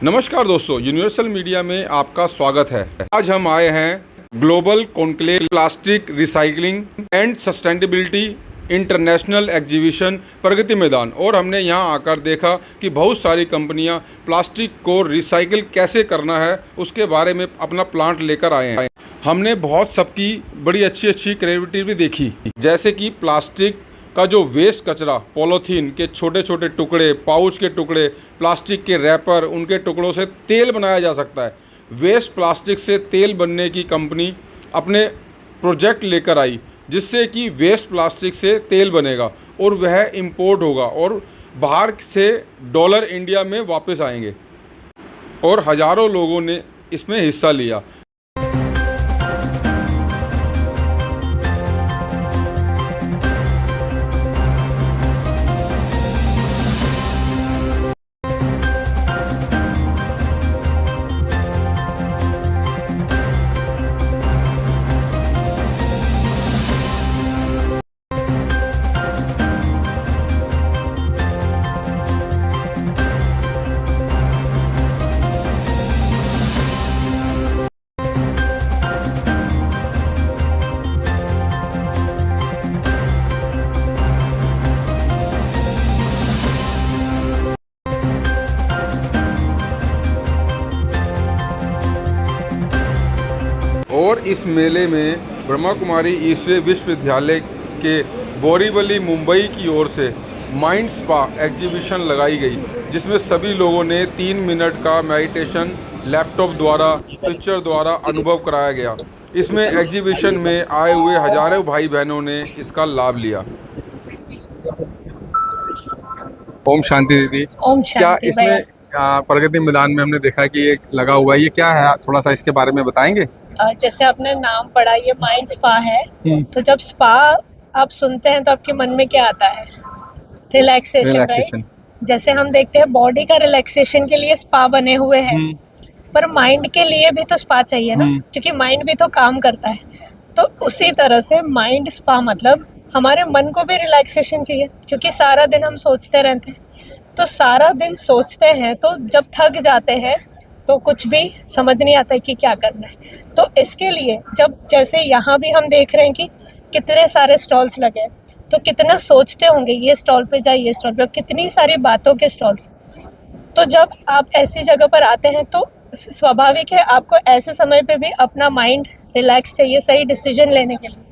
नमस्कार दोस्तों, universal media में आपका स्वागत है। आज हम आए हैं global conclave plastic recycling and sustainability international exhibition Pragati Maidan, और हमने यहां आकर देखा कि बहुत सारी कंपनियां प्लास्टिक को रिसाइकिल कैसे करना है उसके बारे में अपना प्लांट लेकर आए हैं। हमने बहुत सबकी बड़ी अच्छी क्रिएटिविटी देखी, जैसे कि प्लास्टिक का जो वेस्ट कचरा, पॉलीथीन के छोटे छोटे टुकड़े, पाउच के टुकड़े, प्लास्टिक के रैपर, उनके टुकड़ों से तेल बनाया जा सकता है। वेस्ट प्लास्टिक से तेल बनने की कंपनी अपने प्रोजेक्ट लेकर आई, जिससे कि वेस्ट प्लास्टिक से तेल बनेगा और वह इंपोर्ट होगा और बाहर से डॉलर इंडिया में वापस आएंगे, और हज़ारों लोगों ने इसमें हिस्सा लिया। और इस मेले में ब्रह्मा कुमारी ईश्वरीय विश्वविद्यालय के बोरीवली मुंबई की ओर से माइंड स्पा एग्जीबिशन लगाई गई, जिसमें सभी लोगों ने 3 मिनट का मेडिटेशन लैपटॉप द्वारा, पिक्चर द्वारा अनुभव कराया गया। इसमें एग्जीबिशन में आए हुए हजारों भाई बहनों ने इसका लाभ लिया। ओम शांति दीदी। ओम क्या शांति। इसमें प्रगति मैदान में हमने देखा कि ये लगा हुआ है, ये क्या है, थोड़ा सा इसके बारे में बताएंगे? जैसे आपने नाम पढ़ा, ये माइंड स्पा है। तो जब स्पा आप सुनते हैं तो आपके मन में क्या आता है? Relaxation, right? जैसे हम देखते हैं बॉडी का रिलैक्सेशन के लिए स्पा बने हुए हैं, पर माइंड के लिए भी तो स्पा चाहिए ना, क्योंकि माइंड भी तो काम करता है। तो उसी तरह से माइंड स्पा मतलब हमारे मन को भी रिलैक्सेशन चाहिए, क्योंकि सारा दिन हम सोचते रहते हैं। तो सारा दिन सोचते हैं तो जब थक जाते हैं तो कुछ भी समझ नहीं आता है कि क्या करना है। तो इसके लिए जब जैसे यहाँ भी हम देख रहे हैं कि कितने सारे स्टॉल्स लगे हैं, तो कितना सोचते होंगे ये स्टॉल पे जाइए, ये स्टॉल पे, कितनी सारी बातों के स्टॉल्स। तो जब आप ऐसी जगह पर आते हैं तो स्वाभाविक है आपको ऐसे समय पे भी अपना माइंड रिलैक्स चाहिए सही डिसीजन लेने के लिए।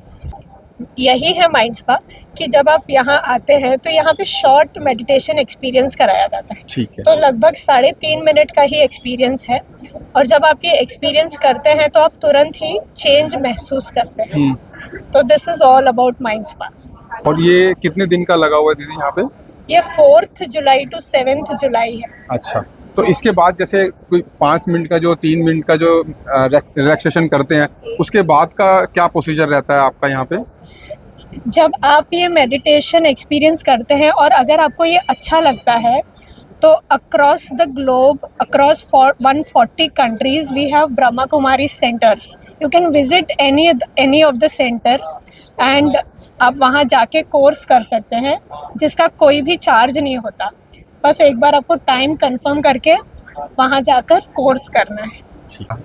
यही है माइंड स्पा कि जब आप यहाँ आते हैं तो यहाँ पे शॉर्ट मेडिटेशन एक्सपीरियंस कराया जाता है। ठीक है। तो लगभग 3.5 मिनट का ही एक्सपीरियंस है, और जब आप ये एक्सपीरियंस करते हैं तो आप तुरंत ही चेंज महसूस करते हैं। तो this is all about mind spa. और ये कितने दिन का लगा हुआ है दीदी यहाँ पे? ये 4 जुलाई to 7 जुलाई है। अच्छा, तो इसके बाद जैसे कोई 5 मिनट का जो 3 मिनट का जो रिलैक्सेशन करते हैं, उसके बाद का क्या प्रोसीजर रहता है आपका यहाँ पे? जब आप ये मेडिटेशन एक्सपीरियंस करते हैं और अगर आपको ये अच्छा लगता है तो across the globe, across 140 countries we have Brahma Kumari centres. You can visit any of the centre and आप वहाँ जाके कोर्स कर सकते हैं, जिसका कोई भी चार्ज नहीं होता। बस एक बार आपको टाइम कंफर्म करके वहाँ जाकर कोर्स करना है।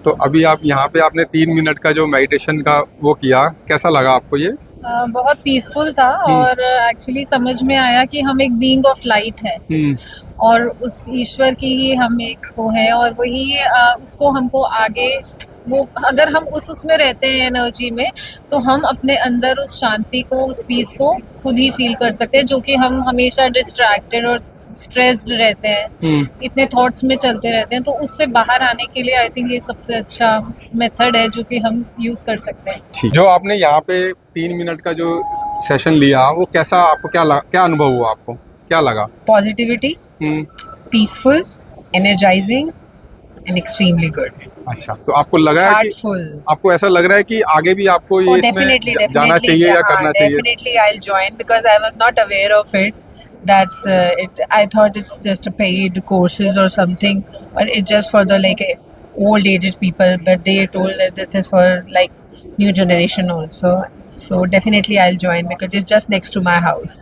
तो अभी आप यहाँ पे आपने 3 मिनट का जो मेडिटेशन का वो किया, कैसा लगा आपको ये? बहुत पीसफुल था, और एक्चुअली समझ में आया कि हम एक बीइंग ऑफ लाइट है, और उस ईश्वर की ही हम एक वो है, और वही उसको हमको आगे वो अगर हम उसमें रहते हैं एनर्जी में, तो हम अपने अंदर उस शांति को, उस पीस को खुद ही फील कर सकते हैं, जो कि हम हमेशा डिस्ट्रैक्टेड और स्ट्रेस्ड रहते हैं, इतने थॉट्स में चलते रहते हैं। तो उससे बाहर आने के लिए आई थिंक ये सबसे अच्छा मेथड है जो कि हम यूज़ कर सकते हैं। जो आपने यहाँ पे 3 मिनट का जो सेशन लिया, वो कैसा, आपको क्या अनुभव हुआ, आपको क्या लगा? Positivity, peaceful, energising and extremely good. अच्छा, तो आपको लगा है कि आपको ऐसा लग रहा है कि आगे भी आपको ये डेफिनेटली जाना चाहिए या करना चाहिए? Definitely I will join, because I was not aware of it. That's it. I thought it's just a paid courses or something, or it's just for the like old aged people. But they told that this is for like new generation also. So definitely I'll join because it's just next to my house.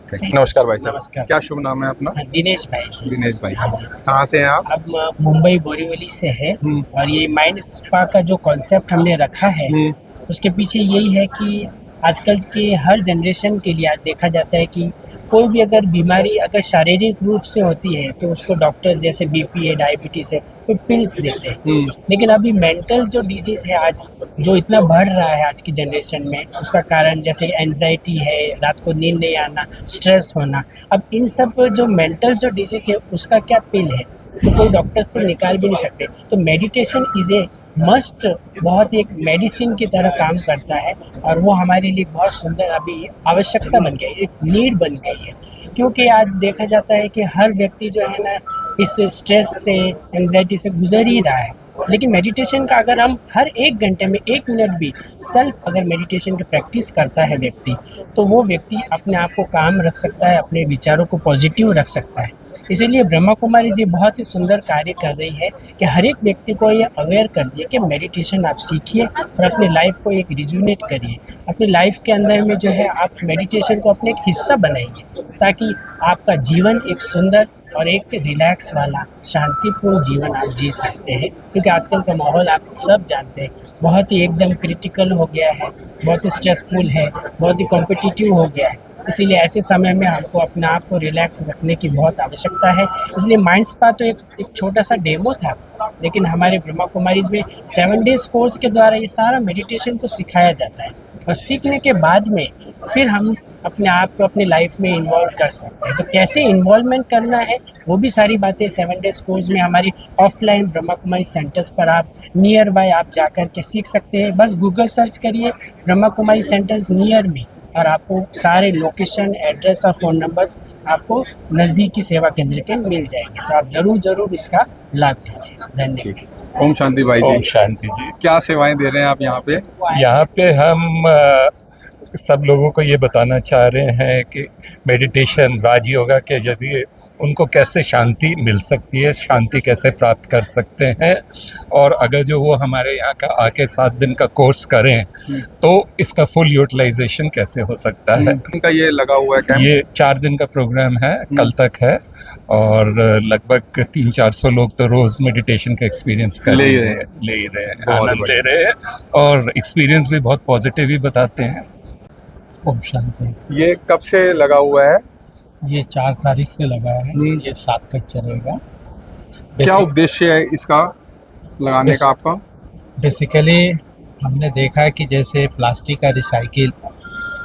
नमस्कार भाई साहब। नमस्कार। क्या शुभ नाम है अपना? दिनेश भाई जी। दिनेश भाई। हाँ जी। कहाँ से हैं आप? अब मुंबई बोरीवली से है और ये माइंड स्पा का जो कॉन्सेप्ट हमने रखा है उसके पीछे यही है कि आजकल के हर जनरेशन के लिए आज देखा जाता है कि कोई भी अगर बीमारी अगर शारीरिक रूप से होती है तो उसको डॉक्टर जैसे बीपी है, डायबिटीज है, कोई पिल्स देते हैं। लेकिन अभी मेंटल जो डिजीज है आज जो इतना बढ़ रहा है आज की जनरेशन में, उसका कारण जैसे एंजाइटी है, रात को नींद नहीं आना, स्ट्रेस होना, अब इन सब जो मेंटल जो डिजीज है उसका क्या पिल है तो कोई डॉक्टर्स तो निकाल भी नहीं सकते। तो मेडिटेशन इज़ ए मस्ट, बहुत ही एक मेडिसिन की तरह काम करता है और वो हमारे लिए बहुत सुंदर अभी आवश्यकता बन गई है, एक नीड बन गई है। क्योंकि आज देखा जाता है कि हर व्यक्ति जो है ना इस स्ट्रेस से, एंजाइटी से गुजर ही रहा है। लेकिन मेडिटेशन का अगर हम हर 1 घंटे में 1 मिनट भी सेल्फ अगर मेडिटेशन की प्रैक्टिस करता है व्यक्ति, तो वो व्यक्ति अपने आप को काम रख सकता है, अपने विचारों को पॉजिटिव रख सकता है। इसीलिए ब्रह्मा कुमारी जी बहुत ही सुंदर कार्य कर रही है कि हर एक व्यक्ति को ये अवेयर कर दिए कि मेडिटेशन आप सीखिए और अपनी लाइफ को एक रिजुनेट करिए। अपनी लाइफ के अंदर में जो है आप मेडिटेशन को अपने एक हिस्सा बनाइए ताकि आपका जीवन एक सुंदर और एक रिलैक्स वाला शांतिपूर्ण जीवन आप जी सकते हैं। क्योंकि आजकल का माहौल आप सब जानते हैं बहुत ही एकदम क्रिटिकल हो गया है, बहुत ही स्ट्रेसफुल है, बहुत ही कॉम्पिटिटिव हो गया है। इसीलिए ऐसे समय में हमको अपने आप को रिलैक्स रखने की बहुत आवश्यकता है। इसलिए माइंड स्पा तो एक छोटा सा डेमो था, लेकिन हमारे ब्रह्मा कुमारीज में 7 डेज कोर्स के द्वारा ये सारा मेडिटेशन को सिखाया जाता है और सीखने के बाद में फिर हम अपने आप को अपनी लाइफ में इन्वॉल्व कर सकते हैं। तो कैसे इन्वॉल्वमेंट करना है वो भी सारी बातें 7 डेज कोर्स में हमारी ऑफलाइन ब्रह्मा कुमारी सेंटर्स पर आप नियर बाय आप जा कर के सीख सकते हैं। बस गूगल सर्च करिए Brahma Kumari centres near me और आपको सारे लोकेशन, एड्रेस और फ़ोन नंबर्स आपको नज़दीकी सेवा केंद्र के मिल जाएंगे। तो आप ज़रूर इसका लाभ लीजिए। धन्यवाद। ओम शांति भाई ओम जी। शांति जी। क्या सेवाएं दे रहे हैं आप यहाँ पे? यहाँ पे हम सब लोगों को ये बताना चाह रहे हैं कि मेडिटेशन, राजयोगा के जरिए उनको कैसे शांति मिल सकती है, शांति कैसे प्राप्त कर सकते हैं और अगर जो वो हमारे यहाँ का आके 7 दिन का कोर्स करें तो इसका फुल यूटिलाइजेशन कैसे हो सकता है। इनका ये लगा हुआ है कैंप? ये 4 दिन का प्रोग्राम है, कल तक है और लगभग 300-400 लोग तो रोज मेडिटेशन का एक्सपीरियंस कर ले ही रहे हैं, आनंद ले रहे हैं और एक्सपीरियंस भी बहुत पॉजिटिव ही बताते हैं। ओम शांति। ये कब से लगा हुआ है? ये 4 तारीख से लगा है, ये 7 तक चलेगा। क्या उद्देश्य है इसका लगाने का आपका? बेसिकली हमने देखा है कि जैसे प्लास्टिक का रिसाइकिल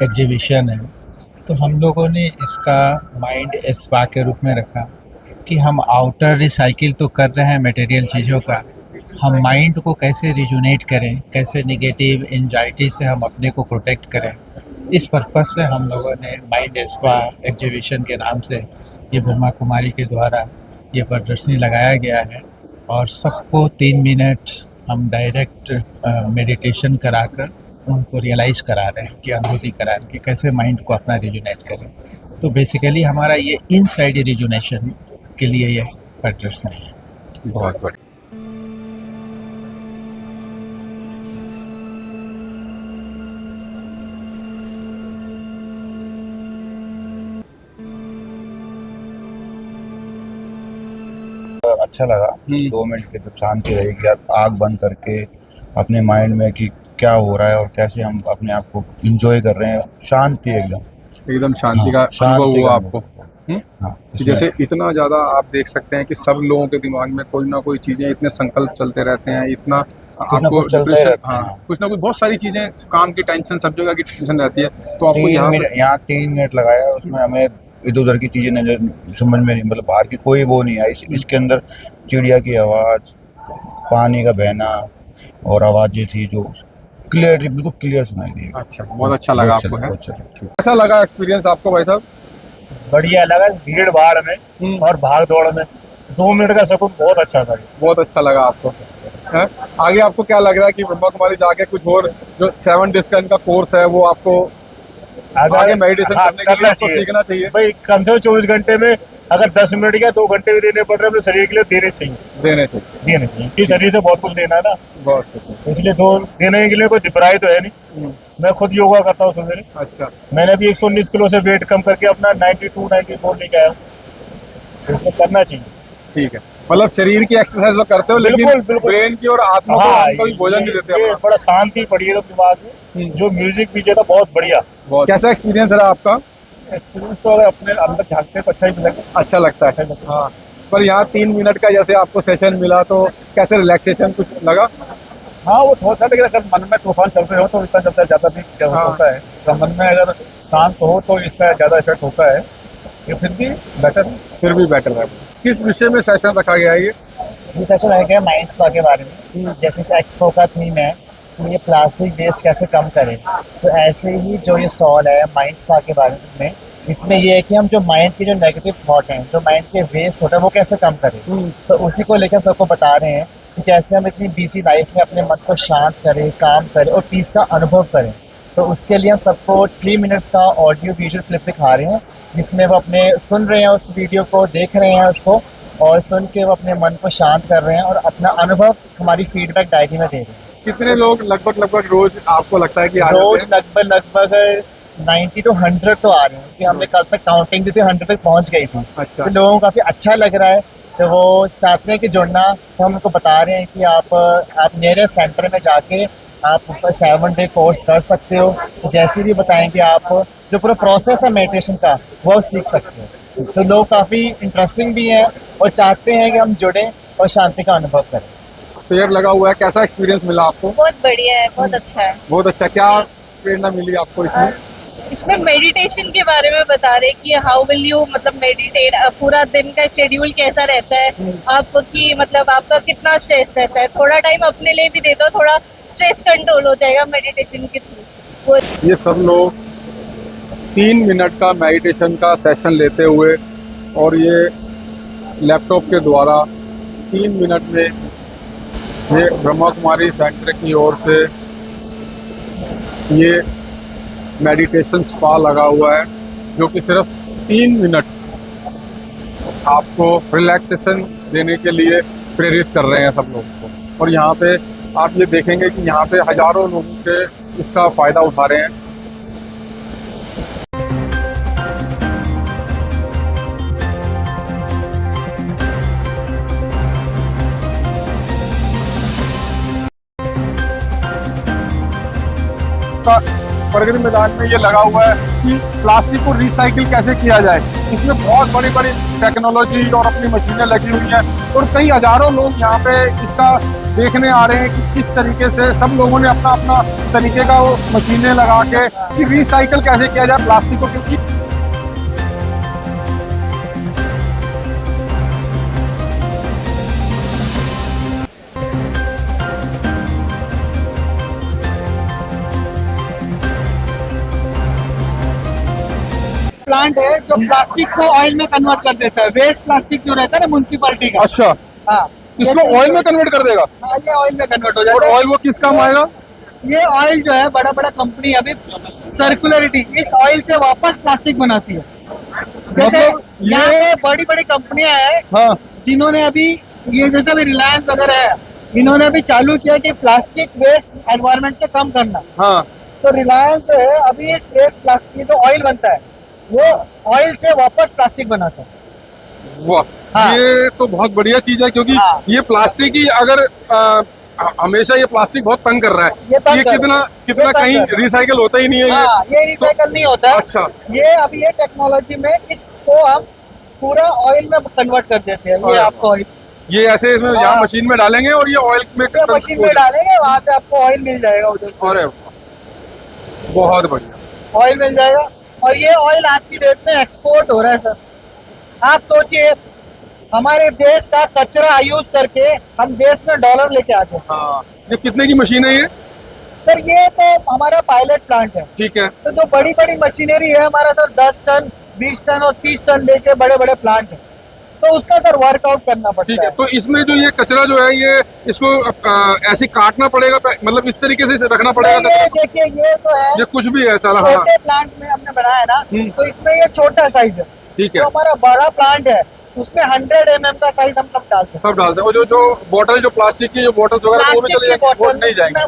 एग्जीबिशन है तो हम लोगों ने इसका माइंड स्पा के रूप में रखा कि हम आउटर रिसाइकिल तो कर रहे हैं मटेरियल चीज़ों का, हम माइंड को कैसे रिजुनेट करें, कैसे नेगेटिव एंजाइटी से हम अपने को प्रोटेक्ट करें। इस पर्पज़ से हम लोगों ने माइंड स्पा एग्जीबिशन के नाम से ये ब्रह्मा कुमारी के द्वारा ये प्रदर्शनी लगाया गया है और सबको 3 मिनट हम डायरेक्ट मेडिटेशन कराकर उनको रियलाइज़ करा रहे हैं कि अनुभूति करा रहे हैं कि कैसे माइंड को अपना रिजुनेट करें। तो बेसिकली हमारा ये इनसाइड रिजुनेशन के लिए यह प्रदर्शनी है। बहुत बढ़िया। अच्छा लगा 2 मिनट की जब शांति रहेगी, आग बंद करके अपने माइंड में कि क्या हो रहा है और कैसे हम अपने आप को एंजॉय कर रहे हैं, शांति एकदम शांति का अनुभव हुआ आपको? जैसे इतना ज़्यादा आप देख सकते हैं कि सब लोगों के दिमाग में कोई ना कोई चीज़ें, इतने संकल्प चलते रहते हैं, इतना आपको डिप्रेशन, कुछ ना कुछ बहुत सारी चीज़ें, काम की टेंशन, सब जगह की टेंशन रहती है। तो आपको यहाँ 3 मिनट लगाया, उसमें हमें इधर उधर की चीज़ें नजर समझ में नहीं, मतलब बाहर की कोई वो नहीं आई। इसके अंदर चिड़िया की आवाज़, पानी का बहना और आवाज़ें थी जो क्लियर, बिल्कुल क्लियर सुनाई दी। अच्छा, बहुत अच्छा लगा आपको? कैसा लगा एक्सपीरियंस आपको भाई साहब? बढ़िया लगा, भीड़ भाड़ में और भाग दौड़ में 2 मिनट का सुकून बहुत अच्छा था। बहुत अच्छा लगा आपको है? आगे आपको क्या लग रहा है कि ब्रह्मा कुमारी जाके कुछ और जो 7 डेज का इनका कोर्स है वो आपको आगे मेडिटेशन करने के लिए आपको सीखना चाहिए? भाई कम से कम 24 घंटे में अगर 10 मिनट या 2 घंटे भी देने पड़ रहे हैं अपने शरीर के लिए देने चाहिए देने चाहिए कि शरीर से बहुत कुछ लेना है ना, बहुत कुछ। तो इसलिए दो देने के लिए कोई दिपराई तो है नहीं। मैं खुद योगा करता हूँ सवेरे। अच्छा, मैंने भी 119 किलो से वेट कम करके अपना 92-94 लेके आया हूँ, तो इसमें करना चाहिए। ठीक है, मतलब शरीर की एक्सरसाइज तो करते हो, बिल्कुल, लेकिन बिल्कुल। ब्रेन की और आत्मा को हाँ, हम कभी भोजन नहीं देते ये अपना। बड़ा शांति पड़ी है तो दिमाग में, जो म्यूजिक पीछे था बहुत बढ़िया। कैसा एक्सपीरियंस रहा आपका? एक्सपीरियंस तो अगर अपने अंदर झांकते तो अच्छा ही लगे। अच्छा लगता है। हाँ, पर यहाँ 3 मिनट का जैसे आपको सेशन मिला तो कैसे रिलैक्सेशन कुछ लगा? हाँ वो होता है, लेकिन अगर मन में तूफान चल रहे हो तो इसका चलता ज्यादा भी होता है, तो मन में अगर शांत हो तो इसका ज्यादा इफेक्ट होता है, ये फिर भी बेटर है। फिर भी बेटर है। किस विषय में सेशन रखा गया है ये सेशन है क्या माइंड स्पा के बारे में। जैसे इस एक्सपो का थीम है कि ये प्लास्टिक वेस्ट कैसे कम करें, तो ऐसे ही जो ये स्टॉल है माइंड स्पा के बारे में, इसमें ये है कि हम जो माइंड की जो नेगेटिव थॉट हैं, जो माइंड के वेस्ट होता है वो कैसे कम करें। तो उसी को लेकर हम सबको बता रहे हैं कि कैसे हम इतनी बिजी लाइफ में अपने मन को शांत करें, काम करें और पीस का अनुभव करें। तो उसके लिए हम सबको 3 मिनट्स का ऑडियो विजुअल क्लिप दिखा रहे हैं, जिसमें वो अपने सुन रहे हैं, उस वीडियो को देख रहे हैं उसको, और सुन के वो अपने मन को शांत कर रहे हैं और अपना अनुभव हमारी फीडबैक डायरी में दे रहे हैं। कितने लोग लगभग रोज आपको लगता है कि रोज लगभग 90 to 100 तो आ रहे हैं, कि हमने कल तक काउंटिंग दी थी, 100 तक पहुंच गई थी। अच्छा। तो लोगों को काफी अच्छा लग रहा है, तो वो चाहते हैं कि जुड़ना। तो हम उनको बता रहे हैं कि आप नियरेस्ट सेंटर में जाके आप 7 डे कोर्स कर सकते हो। तो जैसे भी बताएंगे आप जो पूरा प्रोसेस है मेडिटेशन का वो आप सीख सकते हो। तो लोग काफी इंटरेस्टिंग भी हैं और चाहते हैं कि हम जुड़ें और शांति का अनुभव करें। फेयर लगा हुआ है, कैसा एक्सपीरियंस मिला आपको? बहुत बढ़िया है, बहुत अच्छा है। बहुत अच्छा। क्या प्रेरणा मिली आपको इसमें? इसमें मेडिटेशन के बारे में बता रहे कि हाउ विल यू मतलब मेडिटेट, पूरा दिन का शेड्यूल कैसा रहता है आपकी, मतलब आपका कितना स्ट्रेस रहता है, थोड़ा टाइम अपने लिए भी दे दो, थोड़ा स्ट्रेस कंट्रोल हो जाएगा मेडिटेशन के थ्रू। ये सब लोग 3 मिनट का मेडिटेशन का सेशन लेते हुए और ये लैपटॉप के द्वारा 3 मिनट में ये ब्रह्मा कुमारी सेंटर की ओर से ये मेडिटेशन स्पा लगा हुआ है, जो कि सिर्फ 3 मिनट आपको रिलैक्सेशन देने के लिए प्रेरित कर रहे हैं सब लोगों को। और यहाँ पे आप ये देखेंगे कि यहाँ पे हजारों लोगों के इसका फ़ायदा उठा रहे हैं। प्रगति मैदान में ये लगा हुआ है कि प्लास्टिक को रिसाइकिल कैसे किया जाए। इसमें बहुत बड़ी बड़ी टेक्नोलॉजी और अपनी मशीनें लगी हुई हैं और कई हजारों लोग यहाँ पे इसका देखने आ रहे हैं कि किस तरीके से सब लोगों ने अपना अपना तरीके का वो मशीनें लगा के कि रिसाइकिल कैसे किया जाए प्लास्टिक को। क्योंकि प्लांट है जो प्लास्टिक को ऑयल में कन्वर्ट कर देता है। वेस्ट प्लास्टिक जो रहता है ना म्युनिसिपैलिटी का, अच्छा, हाँ, इसको ऑयल में कन्वर्ट कर देगा। हाँ, ये ऑयल में कन्वर्ट हो और जाता है। ऑयल वो किस काम आएगा? ये ऑयल जो है बड़ा बड़ा कंपनी अभी सर्कुलरिटी इस ऑयल से वापस प्लास्टिक बनाती है। जैसे मतलब ये बड़ी बड़ी कंपनियां हैं हाँ, जिन्होंने अभी ये जैसे भी रिलायंस वगैरह है, इन्होंने अभी चालू किया कि प्लास्टिक वेस्ट एनवायरमेंट से कम करना। हाँ, तो रिलायंस जो है अभी इस वेस्ट प्लास्टिक जो ऑयल बनता है वो ऑयल से वापस प्लास्टिक बनाता है। वाह, हाँ। ये तो बहुत बढ़िया चीज है, क्योंकि हाँ। ये प्लास्टिक ही अगर हमेशा ये प्लास्टिक बहुत तंग कर रहा है। ये तंग ये कर कितना रहा है। कितना ये तंग कहीं कर रहा है। रिसाइकल होता ही नहीं है। हाँ, ये रिसाइकल नहीं होता है। अच्छा, ये अभी ये टेक्नोलॉजी में इसको हम पूरा ऑयल में कन्वर्ट कर देते हैं। ये अरे आपको ऑयल ये ऐसे इसमें हाँ। यहाँ मशीन में डालेंगे और ये ऑयल में मशीन में डालेंगे, वहां से आपको ऑयल मिल जाएगा उधर से। अरे वाह, बहुत बढ़िया। ऑयल मिल जाएगा और ये ऑयल आज की डेट में एक्सपोर्ट हो रहा है सर। आप सोचिए हमारे देश का कचरा यूज करके हम देश में डॉलर लेके आते हैं। हाँ, ये कितने की मशीन है ये? सर ये तो हमारा पायलट प्लांट है। ठीक है। तो जो बड़ी बड़ी मशीनरी है हमारा सर 10 टन 20 टन और 30 टन लेके बड़े बड़े प्लांट है, तो उसका सर वर्कआउट करना ठीक पड़ता है। है। तो इसमें जो ये कचरा जो है ये इसको ऐसे काटना पड़ेगा, मतलब इस तरीके से रखना पड़ेगा। ये देखिए ये तो है ये कुछ भी है सारा। हाँ, छोटे प्लांट में हमने बनाया ना, तो इसमें ये छोटा साइज है। ठीक है। जो हमारा बड़ा प्लांट है उसमें 100 mm का साइज हम सब डालते हैं। सब डालते हैं। और जो बोतल, जो प्लास्टिक की जो बोतल्स वगैरह वो भी चले जाएंगे, वो नहीं जाएंगे।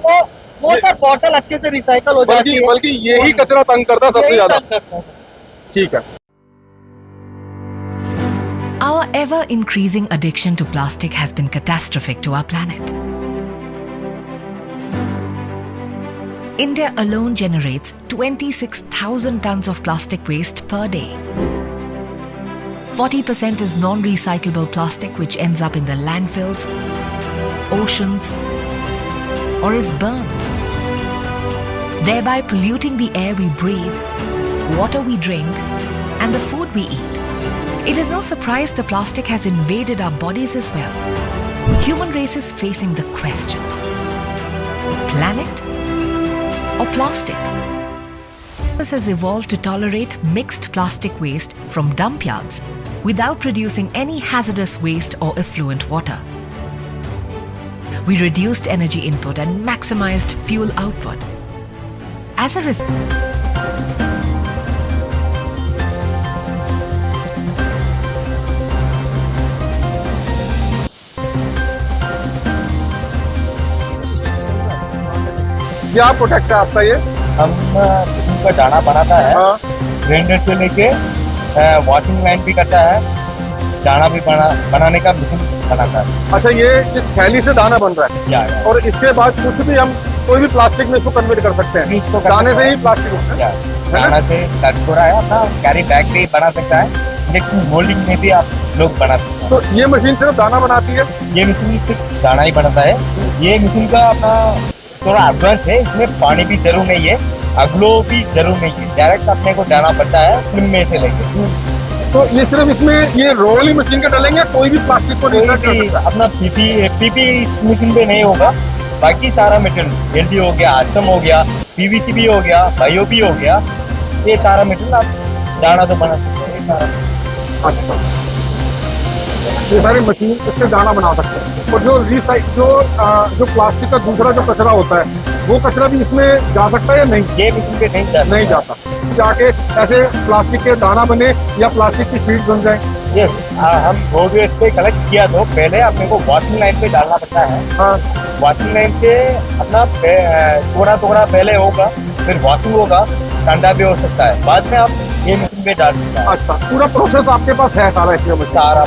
वो सर बॉटल अच्छे से रिसाइकल हो जाती है। बल्कि यही कचरा तंग करता है सबसे ज्यादा। ठीक है। Our ever-increasing addiction to plastic has been catastrophic to our planet. India alone generates 26,000 tons of plastic waste per day. 40% is non-recyclable plastic which ends up in the landfills, oceans, or is burned, thereby polluting the air we breathe, water we drink, and the food we eat. It is no surprise the plastic has invaded our bodies as well. Human race is facing the question: planet or plastic? This has evolved to tolerate mixed plastic waste from dump yards without producing any hazardous waste or effluent water. We reduced energy input and maximized fuel output. As a result, क्या product है आपका ये? हम किस्म का दाना बनाता है, ग्राइंडर से लेके वॉशिंग लाइन भी करता है, दाना भी बनाने का मशीन बनाता है। अच्छा, ये इस थैली से दाना बन रहा है या और इसके बाद कुछ भी हम कोई भी प्लास्टिक में इसको कन्वर्ट कर सकते हैं। इसको दाने से ही प्लास्टिक होता है। दाना से कटोरा है अपना कैरी बैग भी बना सकता है, इंजेक्शन मोल्डिंग में भी आप लोग बना सकते हैं। तो ये मशीन सिर्फ दाना बनाती है? ये मशीन सिर्फ दाना ही बनाता है। ये मशीन का अपना थोड़ा एडवांस है, इसमें पानी भी जरूर नहीं है, अगलो भी जरूर नहीं है, डायरेक्ट अपने को डालना पड़ता है फिल्म में से लेके। तो ये सिर्फ इसमें ये रोल ही मशीन का डालेंगे, कोई भी प्लास्टिक को नहीं कर सकता? अपना पीपी इस मशीन पे नहीं होगा, बाकी सारा मटेरियल एलडी हो गया, आटम हो गया, पीवीसी भी हो गया, बायो भी हो गया, ये सारा मटेरियल आप दाना तो बना सकते हैं सारा। अच्छा, ये सारी मशीन इससे दाना बना सकते हैं। और जो जो प्लास्टिक का दूसरा जो कचरा होता है वो कचरा भी इसमें जा सकता है या नहीं? ये मशीन पे नहीं जाता। जाके ऐसे प्लास्टिक के दाना बने या प्लास्टिक की शीट बन जाए? यस, हम रोड वेस्ट से कलेक्ट किया तो पहले अपने को वॉशिंग लाइन पे डालना पड़ता है। हाँ, वॉशिंग लाइन से अपना थोड़ा पहले होगा, फिर वॉशिंग होगा, ठंडा भी हो सकता है, बाद में आप ये मशीन पे डाल सकते हैं। अच्छा, पूरा प्रोसेस आपके पास है सारा इसमें? सारा